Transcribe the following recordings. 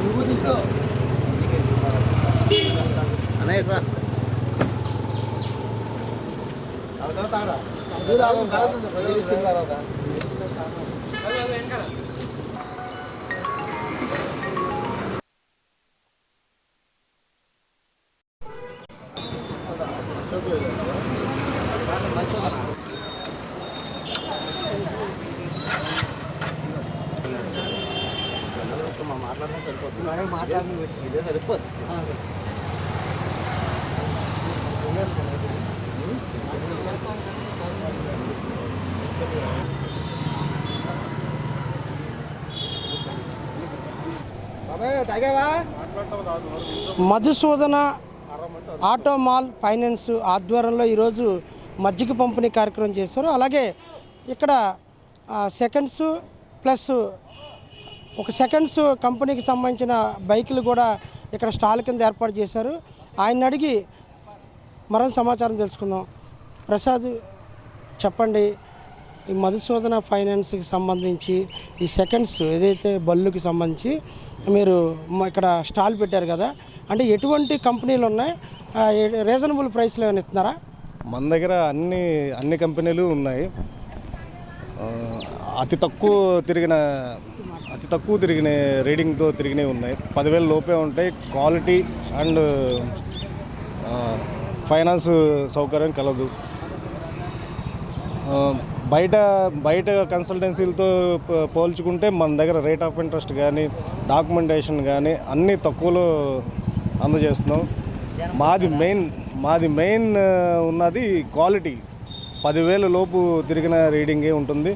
నువ్వు తీసుకో అన్నయ్య ఇచ్చిన తర్వాత మాట్లాడడం సరిపోతుంది మాట్లాడి వచ్చి ఇదే సరిపోతుంది మధుసూదన ఆటో మాల్ ఫైనాన్స్ ఆధ్వర్యంలో ఈరోజు మజ్జిగ పంపిణీ కార్యక్రమం చేశారు. అలాగే ఇక్కడ సెకండ్స్ ప్లస్ ఒక సెకండ్స్ కంపెనీకి సంబంధించిన బైకులు కూడా ఇక్కడ స్టాల్ కింద ఏర్పాటు చేశారు. ఆయన అడిగి మరణ సమాచారం తెలుసుకుందాం. ప్రసాద్ చెప్పండి, ఈ మధుసూదన ఫైనాన్స్కి సంబంధించి ఈ సెకండ్స్ ఏదైతే బళ్ళుకి సంబంధించి మీరు ఇక్కడ స్టాల్ పెట్టారు కదా, అంటే ఎటువంటి కంపెనీలు ఉన్నాయి, రీజనబుల్ ప్రైస్లో ఏమైనా ఇస్తున్నారా? మన దగ్గర అన్ని కంపెనీలు ఉన్నాయి. అతి తక్కువ తిరిగిన రీడింగ్తో తిరిగినవి ఉన్నాయి. 10,000 లోపే ఉంటాయి. క్వాలిటీ అండ్ ఫైనాన్స్ సౌకర్యం కలదు. బయట కన్సల్టెన్సీలతో పోల్చుకుంటే మన దగ్గర రేట్ ఆఫ్ ఇంట్రెస్ట్ కానీ డాక్యుమెంటేషన్ కానీ అన్నీ తక్కువలో అందజేస్తున్నాం. మాది మెయిన్ ఉన్నది క్వాలిటీ. 10,000 లోపు తిరిగిన రీడింగే ఉంటుంది.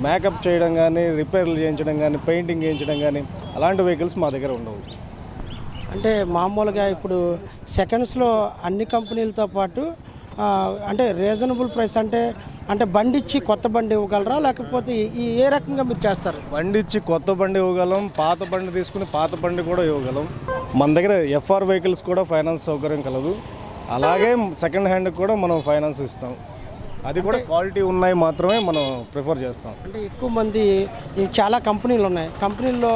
మేకప్ చేయడం కానీ, రిపేర్లు చేయించడం కానీ, పెయింటింగ్ చేయించడం కానీ అలాంటి వెహికల్స్ మా దగ్గర ఉండవు. అంటే మామూలుగా ఇప్పుడు సెకండ్స్లో అన్ని కంపెనీలతో పాటు అంటే రీజనబుల్ ప్రైస్ అంటే బండి ఇచ్చి కొత్త బండి ఇవ్వగలరా, లేకపోతే ఏ రకంగా మీరు చేస్తారు? బండి ఇచ్చి కొత్త బండి ఇవ్వగలం, పాత బండి తీసుకుని పాత బండి కూడా ఇవ్వగలం. మన దగ్గర ఎఫ్ఆర్ వెహికల్స్ కూడా ఫైనాన్స్ సౌకర్యం కలదు. అలాగే సెకండ్ హ్యాండ్ కూడా మనం ఫైనాన్స్ ఇస్తాం. అది కూడా క్వాలిటీ ఉన్నాయి మాత్రమే మనం ప్రిఫర్ చేస్తాం. అంటే ఎక్కువ మంది చాలా కంపెనీలు ఉన్నాయి, కంపెనీల్లో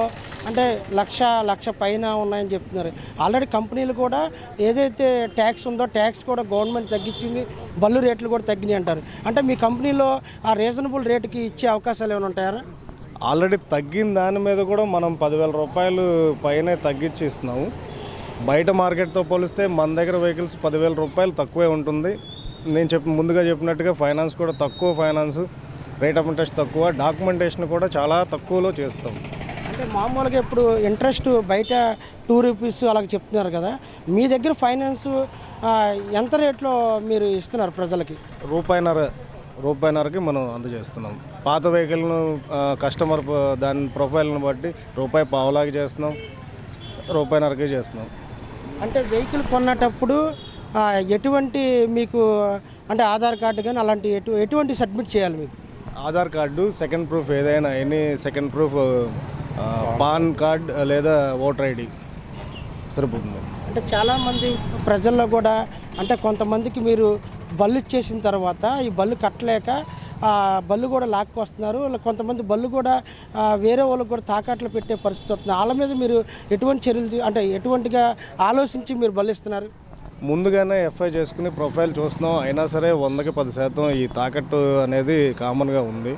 అంటే లక్ష పైన ఉన్నాయని చెప్తున్నారు. ఆల్రెడీ కంపెనీలు కూడా ఏదైతే ట్యాక్స్ ఉందో ట్యాక్స్ కూడా గవర్నమెంట్ తగ్గించింది, బళ్ళు రేట్లు కూడా తగ్గినాయి అంటారు. అంటే మీ కంపెనీలో ఆ రీజనబుల్ రేటుకి ఇచ్చే అవకాశాలు ఏమైనా ఉంటాయా? ఆల్రెడీ తగ్గిన దాని మీద కూడా మనం 10,000 రూపాయలు పైనే తగ్గించి ఇస్తున్నాము. బయట మార్కెట్తో పోలిస్తే మన దగ్గర వెహికల్స్ 10,000 రూపాయలు తక్కువే ఉంటుంది. నేను ముందుగా చెప్పినట్టుగా ఫైనాన్స్ కూడా తక్కువ, ఫైనాన్స్ రేట్ ఆఫ్ ఇంట్రెస్ట్ తక్కువ, డాక్యుమెంటేషన్ కూడా చాలా తక్కువలో చేస్తాం. అంటే మామూలుగా ఇప్పుడు ఇంట్రెస్ట్ బయట 2 రూపీస్ అలాగ చెప్తున్నారు కదా, మీ దగ్గర ఫైనాన్స్ ఎంత రేట్లో మీరు ఇస్తున్నారు ప్రజలకి? రూపాయిన్నరకి మనం అందజేస్తున్నాం. పాత వెహికల్ను కస్టమర్ దాని ప్రొఫైల్ని బట్టి ₹1.50 చేస్తున్నాం, ₹1.50 చేస్తున్నాం. అంటే వెహికల్ కొన్నటప్పుడు ఎటువంటి మీకు అంటే ఆధార్ కార్డు కానీ అలాంటి ఎటువంటి సబ్మిట్ చేయాలి? మీకు ఆధార్ కార్డు, సెకండ్ ప్రూఫ్ ఏదైనా సెకండ్ ప్రూఫ్ పాన్ కార్డ్ లేదా ఓటర్ ఐడి సరిపోతుంది. అంటే చాలామంది ప్రజల్లో కూడా అంటే కొంతమందికి మీరు బళ్ళు ఇచ్చేసిన తర్వాత ఈ బళ్ళు కట్టలేక బళ్ళు కూడా లాక్కొస్తున్నారు. కొంతమంది బళ్ళు కూడా వేరే వాళ్ళకి కూడా తాకట్లు పెట్టే పరిస్థితి వస్తుంది. వాళ్ళ మీద మీరు ఎటువంటి చర్యలు అంటే ఎటువంటిగా ఆలోచించి మీరు బళ్ళు ఇస్తున్నారు? ముందుగానే ఎఫ్ఐ చేసుకుని ప్రొఫైల్ చూస్తున్నాం. అయినా సరే 100కి 10% ఈ తాకట్టు అనేది కామన్గా ఉంది.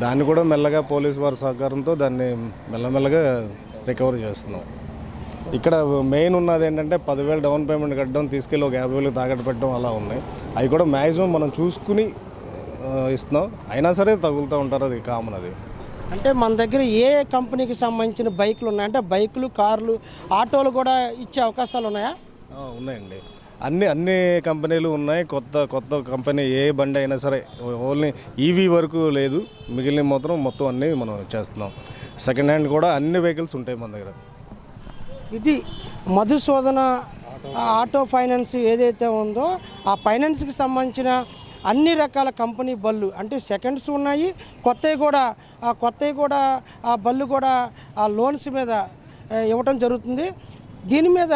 దాన్ని కూడా మెల్లగా పోలీసు వారి సహకారంతో దాన్ని మెల్లమెల్లగా రికవర్ చేస్తున్నాం. ఇక్కడ మెయిన్ ఉన్నది ఏంటంటే 10,000 డౌన్ పేమెంట్ కట్టడం, తీసుకెళ్ళి ఒక 50,000 తాకట్టు పెట్టడం అలా ఉన్నాయి. అవి కూడా మ్యాక్సిమం మనం చూసుకుని ఇస్తున్నాం. అయినా సరే తగులుతూ ఉంటారు, అది కామన్. అది అంటే మన దగ్గర ఏ కంపెనీకి సంబంధించిన బైకులు ఉన్నాయి? అంటే బైకులు, కార్లు, ఆటోలు కూడా ఇచ్చే అవకాశాలు ఉన్నాయా? ఉన్నాయండి. అన్ని కంపెనీలు ఉన్నాయి. కొత్త కంపెనీ ఏ బండి అయినా సరే, ఓన్లీ ఈవీ వరకు లేదు, మిగిలిన మొత్తం అన్నీ మనం చేస్తున్నాం. సెకండ్ హ్యాండ్ కూడా అన్ని వెహికల్స్ ఉంటాయి మన దగ్గర. ఇది మధుసూదన ఆటో ఫైనాన్స్ ఏదైతే ఉందో ఆ ఫైనాన్స్కి సంబంధించిన అన్ని రకాల కంపెనీ బళ్ళు అంటే సెకండ్స్ ఉన్నాయి, కొత్తవి కూడా ఆ బళ్ళు కూడా ఆ లోన్స్ మీద ఇవ్వటం జరుగుతుంది. దీని మీద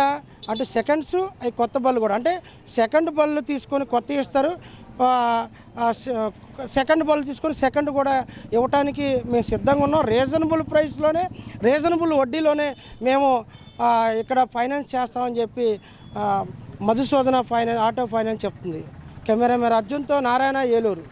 అంటే సెకండ్స్ అవి కొత్త బళ్ళు కూడా అంటే సెకండ్ బళ్ళు తీసుకొని కొత్త ఇస్తారు, సెకండ్ బళ్ళు తీసుకొని సెకండ్ కూడా ఇవ్వటానికి మేము సిద్ధంగా ఉన్నాం. రీజనబుల్ ప్రైస్లోనే, రీజనబుల్ వడ్డీలోనే మేము ఇక్కడ ఫైనాన్స్ చేస్తామని చెప్పి మధుసూదన ఆటో ఫైనాన్స్ చెప్తుంది. కెమెరామెన్ అర్జున్తో నారాయణ, ఏలూరు.